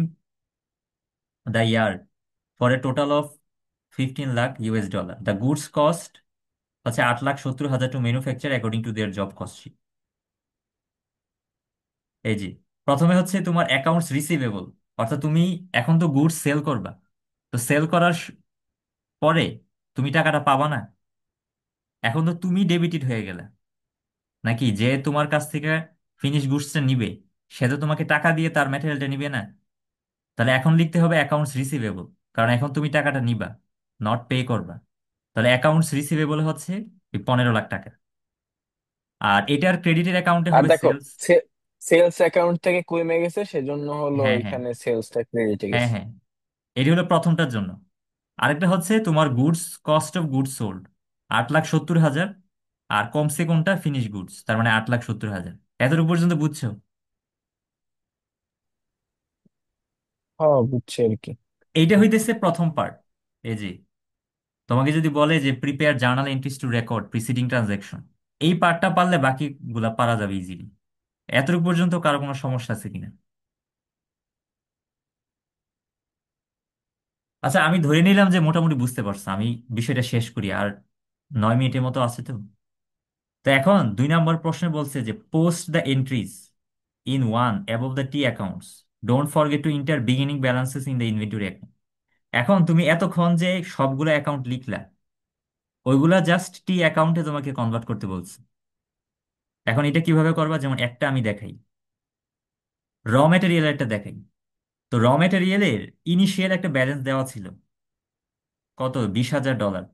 the year for a total of $15 lakh. The goods cost হচ্ছে 8,70,000 to manufacture according to their job cost. এই যে প্রথমে হচ্ছে তোমার অ্যাকাউন্টস রিসিভেবল, অর্থাৎ তুমি এখন তো গুডস সেল করবা। তো সেল করার পরে তুমি টাকাটা পাবা না। এখন তো তুমি ডেবিটেড হয়ে গেলে, নাকি যে তোমার কাছ থেকে ফিনিশ গুডসটা নিবে সে তো তোমাকে টাকা দিয়ে তার ম্যাটেরিয়ালটা নিবে না। তাহলে এখন লিখতে হবে অ্যাকাউন্টস রিসিভেবল, কারণ এখন তুমি টাকাটা নিবা, নট পে করবা। তাহলে অ্যাকাউন্টস রিসিভেবল হচ্ছে এই 15 লাখ টাকা। আর এটার ক্রেডিটের অ্যাকাউন্টে আর হবে দেখো, সেলস। সেলস অ্যাকাউন্ট থেকে কমে গেছে, সেজন্য হলো হ্যাঁ হ্যাঁ। এখানে সেলসটা ক্রেডিটে হ্যাঁ গেছে। হ্যাঁ, এটি হলো প্রথমটার জন্য। আরেকটা হচ্ছে তোমার goods cost of goods sold 8,70,000। আর কমসে কোনটা ফিনিশ গুডস, তার মানে 8,70,000। এতটুকু পর্যন্ত বুঝছো? হ্যাঁ বুঝছি আর কি। এইটা হইতেছে প্রথম পার্ট। এই যে তোমাকে যদি বলে যে prepare journal entries two record preceding transaction, এই পার্টটা পারলে বাকিগুলা পারা যাবে ইজিলি। এতটুকু পর্যন্ত কারো কোনো সমস্যা আছে কিনা? আচ্ছা আমি ধরে নিলাম যে মোটামুটি বুঝতে পারছো, আমি বিষয়টা শেষ করি আর 9 মিনিটের মতো আছে তো। তো এখন 2 নম্বর প্রশ্নে বলছে যে post the entries in one above the T accounts, don't forget to inter beginning balances in the inventory account. এখন তুমি এতক্ষণ যে সবগুলো অ্যাকাউন্ট লিখলা, ওইগুলা জাস্ট টি অ্যাকাউন্টে তোমাকে কনভার্ট করতে বলছে। এখন এটা কিভাবে করবা, যেমন একটা আমি দেখাই, র ম্যাটেরিয়াল একটা দেখাই। তো র ম্যাটেরিয়ালের ইনিশিয়াল একটা ব্যালেন্স দেওয়া ছিল, কত? $20,000।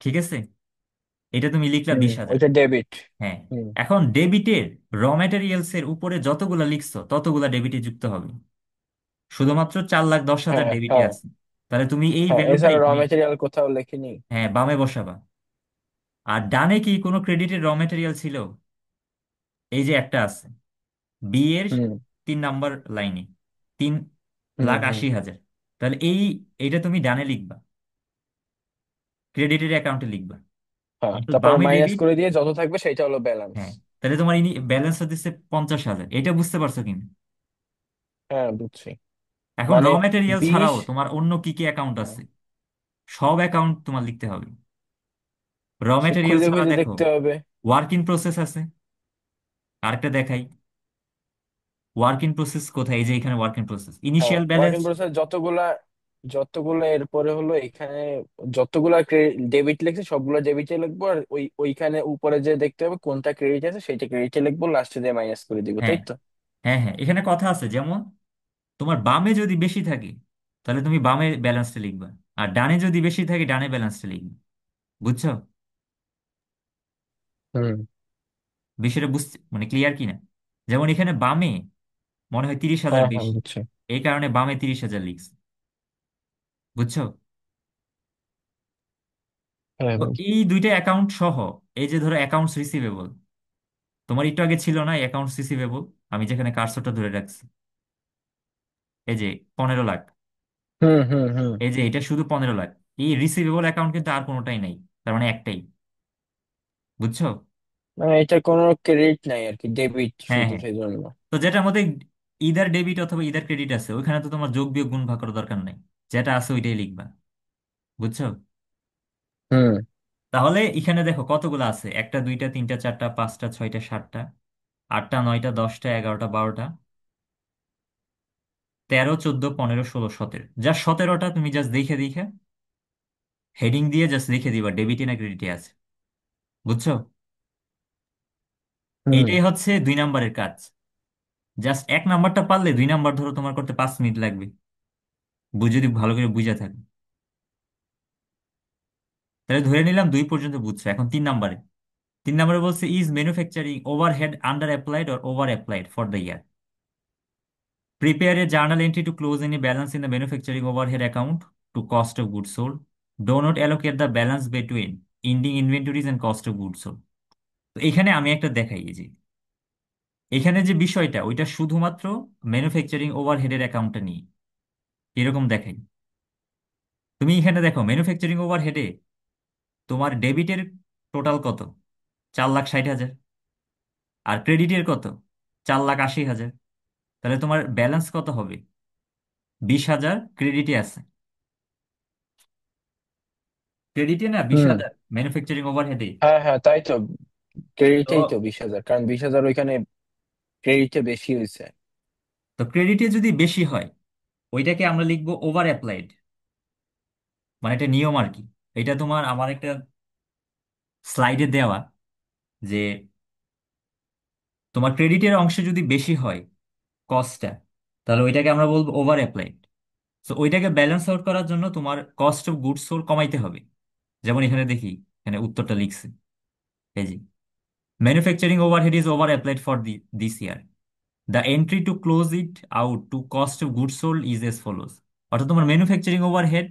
ঠিক আছে, এটা তুমি লিখলা 20,000। ওইটা ডেবিট। হ্যাঁ। হুম। এখন ডেবিটের র ম্যাটেরিয়ালস এর উপরে যতগুলা লিখছো ততগুলা ডেবিটে যুক্ত হবে। শুধুমাত্র 4,10,000 হ্যাঁ ডেবিটে হ্যাঁ আছে। তাহলে তুমি এই হ্যাঁ, ভ্যালুটাই এছাড়া র তুমি, মেটেরিয়াল কোথাও লেখিনি। হ্যাঁ, বামে বসাবা। আর ডানে কি কোনো ক্রেডিটের র ম্যাটেরিয়াল ছিল? এই যে একটা আছে, বি এর হুম 3 নাম্বার লাইনে, তিন হুম লাখ হুম। আশি হাজার তাহলে এইটা তুমি ডানে লিখবা, ক্রেডিটের অ্যাকাউন্টে লিখবা। হ্যাঁ, অর্থাৎ তারপরে বামে মাইনাস ডেবিট। করে দিয়ে যত থাকবে সেটা হলো ব্যালেন্স। হ্যাঁ, তাহলে তোমার ব্যালেন্স হচ্ছে 50,000। এটা বুঝতে পারছো কিনা? হ্যাঁ বুঝছি। এখন র মানে ম্যাটেরিয়াল 20। ছাড়াও তোমার অন্য কি কি অ্যাকাউন্ট আছে, সব অ্যাকাউন্ট তোমার লিখতে হবে। র সে ম্যাটেরিয়াল খুঁজে ছাড়া খুঁজে দেখো, দেখতে হবে। ওয়ার্ক ইন প্রসেস আছে। আরেকটা দেখাই, ওয়ার্ক ইন প্রসেস কোথায়? এই যে এখানে ওয়ার্ক ইন প্রসেস, হ্যাঁ, initial work balance. In process যতগুলা যতগুলো এরপরে হলো এখানে যতগুলা ডেবিট লিখছে সবগুলো ডেবিটে লিখবো, আর ওইখানে উপরে যে দেখতে হবে কোনটা ক্রেডিট আছে সেটা ক্রেডিটে লিখবো, লাস্টে দিয়ে মাইনাস করে দিব, হ্যাঁ তাই তো? হ্যাঁ হ্যাঁ, এখানে কথা আছে, যেমন তোমার বামে যদি বেশি থাকে তাহলে তুমি বামে ব্যালেন্সটা লিখবা, আর ডানে যদি বেশি থাকে ডানে ব্যালেন্সটা লিখবা। বুঝছো হুম। বিষয়টা? বুঝতে মানে ক্লিয়ার কিনা? যেমন এখানে বামে মনে হয় 30,000 হ্যাঁ হ্যাঁ, বেশি, বুঝছি। এই কারণে বামে 30,000 লিখছে। বুঝছো? হ্যাঁ তো ভাই। এই দুইটা অ্যাকাউন্ট সহ, এই যে ধরো অ্যাকাউন্টস রিসিভেবল, তোমার একটু আগে ছিল না অ্যাকাউন্টস রিসিভেবল, আমি যেখানে কার্সরটা ধরে রাখছি, এই যে 15 লাখ, হুম হুম হুম। এই যে এটা শুধু 15 লাখ। এই রিসিভেবল অ্যাকাউন্ট কিন্তু আর কোনোটাই নাই, তার মানে একটাই। বুঝছো? মানে এটা কোনো ক্রেডিট নাই আর কি, ডেবিট হ্যাঁ শুধু হ্যাঁ। সেই জন্য। তো যেটার মধ্যে ইদার ডেবিট অথবা ইদার ক্রেডিট আছে, ওইখানে তো তোমার যোগ বিয়োগ গুণ ভাগ করার দরকার নাই, যেটা আছে ওইটাই লিখবা। বুঝছো? হুম তাহলে এখানে দেখো কতগুলো আছে, একটা দুইটা তিনটা চারটা পাঁচটা ছয়টা সাতটা আটটা নয়টা 10টা 11টা 12টা 13 14 15 16 17, যা 17টা তুমি জাস্ট দেখে দেখে হেডিং দিয়ে জাস্ট লিখে দিবা ডেবিটে না ক্রেডিটে আছে। বুঝছো? হুম এইটাই হচ্ছে 2 নাম্বারের কাজ। জাস্ট 1 নাম্বারটা পারলে 2 নাম্বার ধরো তোমার করতে 5 মিনিট লাগবে, যদি ভালো করে বুঝে থাকে। তাহলে ধরে নিলাম 2 পর্যন্ত বুঝছো, এখন 3 নাম্বারে। 3 নাম্বারে বলছে is manufacturing overhead under applied or over applied for the year, prepare a journal entry to close any balance in the manufacturing overhead account to cost of goods sold. Do not allocate the balance between ending inventories and cost of goods sold. তো এখানে আমি একটা দেখাই, এই যে এখানে যে বিষয়টা ওইটা শুধুমাত্র ম্যানুফ্যাকচারিং ওভারহেডের অ্যাকাউন্টটা নিয়ে এরকম দেখাই। তুমি এখানে দেখো ম্যানুফ্যাকচারিং ওভারহেডে তোমার ডেবিটের টোটাল কত, 4,60,000, আর ক্রেডিটের কত, 4,80,000। তাহলে তোমার ব্যালেন্স কত হবে? 20,000 ক্রেডিটে আছে, ক্রেডিটে না বিশ হুম। হাজার ম্যানুফ্যাকচারিং ওভারহেডে। হ্যাঁ হ্যাঁ, তাই তো। তো ক্রেডিটেই তো 20,000, কারণ 20,000 ওইখানে ক্রেডিটে বেশি হয়েছে। তো ক্রেডিটে যদি বেশি হয় ওইটাকে আমরা লিখবো ওভার অ্যাপ্লাইড, মানে এটা নিয়ম আর কি। এটা তোমার আমার একটা স্লাইডে দেওয়া, যে তোমার ক্রেডিটের অংশে যদি বেশি হয় কস্টটা, তাহলে ওইটাকে আমরা বলবো ওভার অ্যাপ্লাইড। তো ওইটাকে ব্যালেন্স আউট করার জন্য তোমার কস্ট অফ গুডস সোল্ড কমাইতে হবে। যেমন এখানে দেখি, এখানে উত্তরটা লিখছে, এই যে manufacturing overhead is over applied for this year, the entry two close it out to cost of goods sold is S follows. অর্থাৎ তোমার ম্যানুফ্যাকচারিং ওভারহেড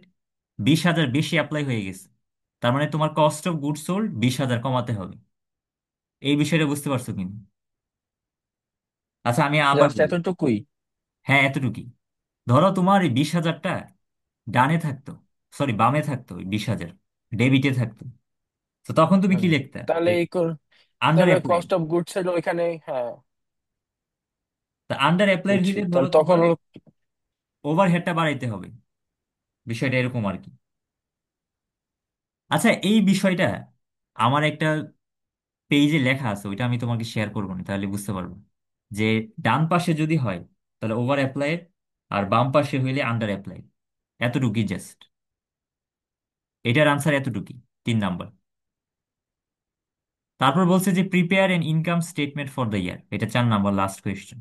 20,000 বেশি অ্যাপ্লাই হয়ে গেছে, তার মানে তোমার কস্ট অফ গুডস সোল্ড 20,000 কমাতে হবে। এই বিষয়টা বুঝতে পারছো কিনা? আচ্ছা আমি আবার জাস্ট বলি। এতটুকুই? হ্যাঁ এতটুকুই। ধরো তোমার এই 20,000টা ডানে থাকতো, সরি বামে থাকতো, ওই 20,000 ডেবিটে থাকতো, তো তখন তুমি কি হুম। লিখতা? তাহলে যে আন্ডার তাহলে অ্যাপ্লাইড। কস্ট অফ গুডস এর ওইখানে, হ্যাঁ। তা আন্ডার অ্যাপ্লাইড বুঝছি, হইলে ধরো তাহলে তখন তোমার হলো। ওভারহেডটা বাড়াইতে হবে। বিষয়টা এরকম আর কি। আচ্ছা এই বিষয়টা আমার একটা পেজে লেখা আছে, ওইটা আমি তোমাকে শেয়ার করবো না, তাহলে বুঝতে পারবো যে ডান পাশে যদি হয় তাহলে ওভার অ্যাপ্লাইড, আর বাম পাশে হইলে আন্ডার অ্যাপ্লাইড। এতটুকুই জাস্ট, এটার আনসার এতটুকুই, 3 নাম্বার। তারপর বলছে যে prepare N income statement for the year, এটা 4 নাম্বার লাস্ট কোয়েশ্চেন।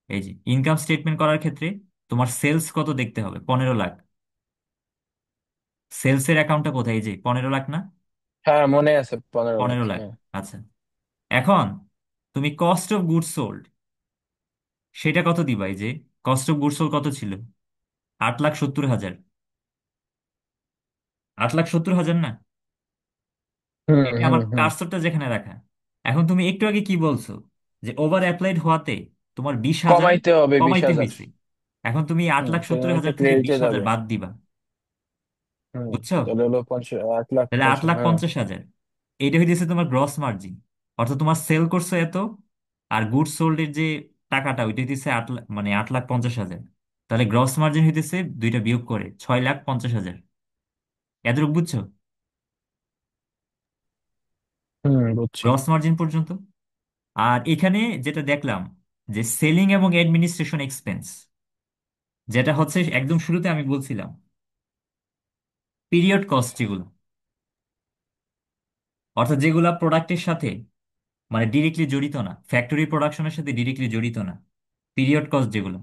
এই যে ইনকাম স্টেটমেন্ট করার ক্ষেত্রে তোমার সেলস কত দেখতে হবে, 15 লাখ। সেলসের অ্যাকাউন্টটা কোথায়? এই যে 15 লাখ না, হ্যাঁ, মনে আছে, 15 লাখ, 15 লাখ। হ্যাঁ। আচ্ছা, এখন তুমি কস্ট অফ গুডস সোল্ড সেটা কত দিবা? এই যে কস্ট অফ গুডস সোল্ড কত ছিল? 8,70,000। 8,70,000 না? হুম এটা হুম আমার হুম। কার্সরটা যেখানে রাখা। এখন তুমি একটু আগে কি বলছো, যে ওভার অ্যাপ্লাইড হওয়াতে তোমার 20,000 কমাইতে হবে বিশ কমাইতে হাজার হয়েছে। এখন তুমি আট হুম, লাখ সেই সত্তর জন্য তো হাজার থেকে ক্রেডিটে 20,000 যাবে। বাদ দিবা। হুম। বুঝছো? তাহলে হলো 8 লাখ তাহলে আট 50, লাখ হ্যাঁ। পঞ্চাশ হাজার এইটা হইতেছে তোমার গ্রস মার্জিন। অর্থাৎ তোমার সেল করছো এত, আর গুড সোল্ডের যে টাকাটা ওইটা হইতেছে 8 লাখ, মানে 8,50,000। তাহলে গ্রস মার্জিন হইতেছে দুইটা বিয়োগ করে 6,50,000। এতটুকু বুঝছো? হুম, বুঝছি। গ্রস মার্জিন পর্যন্ত। আর এখানে যেটা দেখলাম, যে সেলিং এবং অ্যাডমিনিস্ট্রেশন এক্সপেন্স, যেটা হচ্ছে একদম শুরুতে আমি বলছিলাম, পিরিয়ড কস্ট যেগুলো, অর্থাৎ যেগুলা প্রোডাক্টের সাথে মানে ডিরেক্টলি জড়িত না, ফ্যাক্টরি প্রোডাকশনের সাথে ডিরেক্টলি জড়িত না, পিরিয়ড কস্ট যেগুলো,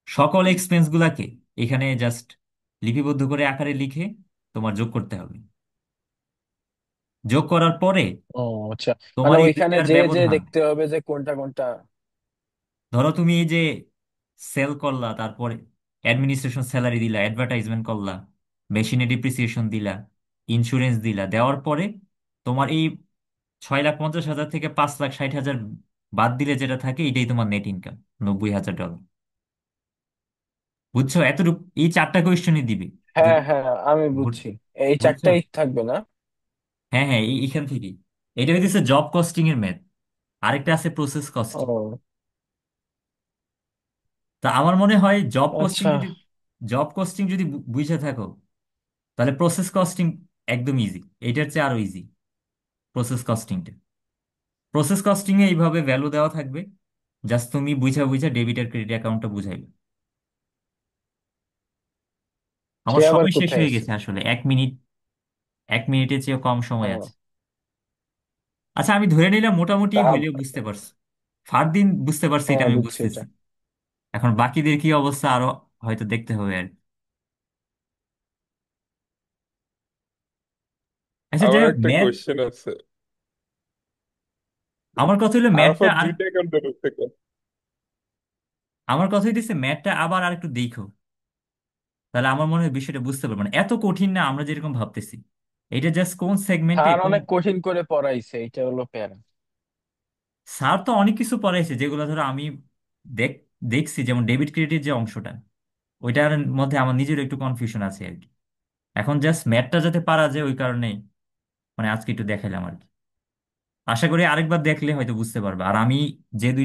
সকল এক্সপেন্স গুলাকে এখানে জাস্ট লিপিবদ্ধ করে আকারে লিখে তোমার যোগ করতে হবে। যোগ করার পরে ও আচ্ছা, মানে তোমার এই ওইখানে দুইটার যে যে ব্যবধান, দেখতে হবে যে কোনটা কোনটা। ধরো তুমি এই যে সেল করলা, তারপরে অ্যাডমিনিস্ট্রেশন স্যালারি দিলা, অ্যাডভার্টাইজমেন্ট করলা, মেশিনে ডিপ্রিসিয়েশন দিলা, ইন্স্যুরেন্স দিলা, দেওয়ার পরে তোমার এই 6,50,000 থেকে 5,60,000 বাদ দিলে যেটা থাকে এটাই তোমার নেট ইনকাম, $90,000। বুঝছো? এতটুকু এই চারটা কোয়েশ্চেনই দিবে হ্যাঁ যদি হ্যাঁ, আমি ভর্তি। বুঝছি। এই বুঝছো? চারটাই থাকবে না? হ্যাঁ হ্যাঁ, এইখান থেকেই। এটা হইতেছে জব কস্টিং এর ম্যাথ, আরেকটা আছে প্রসেস কস্টিং। ও তা আমার মনে হয় আচ্ছা, জব কস্টিং যদি বুঝে থাকো, তাহলে প্রসেস কস্টিং একদম ইজি, এটার চেয়ে আরো ইজি প্রসেস কস্টিংটা। প্রসেস কস্টিং এ এইভাবে ভ্যালু দেওয়া থাকবে, জাস্ট তুমি বুঝা বুঝা ডেবিট আর ক্রেডিট অ্যাকাউন্টটা বুঝাইবে। সে আমার আবার সময় শেষ কোথায় হয়ে আছে? গেছে আসলে, 1 মিনিট, 1 মিনিটের চেয়ে কম সময় আছে। ও, আচ্ছা, আমি ধরে নিলাম মোটামুটি তা হইলেও বুঝতে পারছো। ফারদিন বুঝতে পারছি, এটা হ্যাঁ আমি বুঝছি বুঝতেছি। এটা। এখন বাকিদের কি অবস্থা আরো হয়তো দেখতে হবে আর কি। আচ্ছা, যাই আমার হোক, একটা ম্যাথ, কোয়েশ্চেন আছে। আমার কথা হলো ম্যাথটা আরাফাত আর, দুইটা অ্যাকাউন্ট ধরছে কেন? আমার কথা হইতেছে ম্যাথটা আবার আর একটু দেখো, তাহলে আমার মনে হয় বিষয়টা বুঝতে পারবো। না এত কঠিন না আমরা যেরকম ভাবতেছি, এটা জাস্ট কোন সেগমেন্টে স্যার কোন। অনেক কঠিন করে পড়াইছে, এটা হলো প্যারা। স্যার তো অনেক কিছু পড়াইছে যেগুলো ধরো আমি দেখ দেখছি, যেমন ডেবিট ক্রেডিট যে অংশটা, ওইটার মধ্যে আমার নিজের একটু কনফিউশন আছে আর কি। এখন জাস্ট ম্যাথটা যাতে পারা যায় ওই কারণে মানে আজকে একটু দেখাইলাম আর কি। আশা করি আরেকবার দেখলে হয়তো বুঝতে পারবে। আর আমি যে দুইটা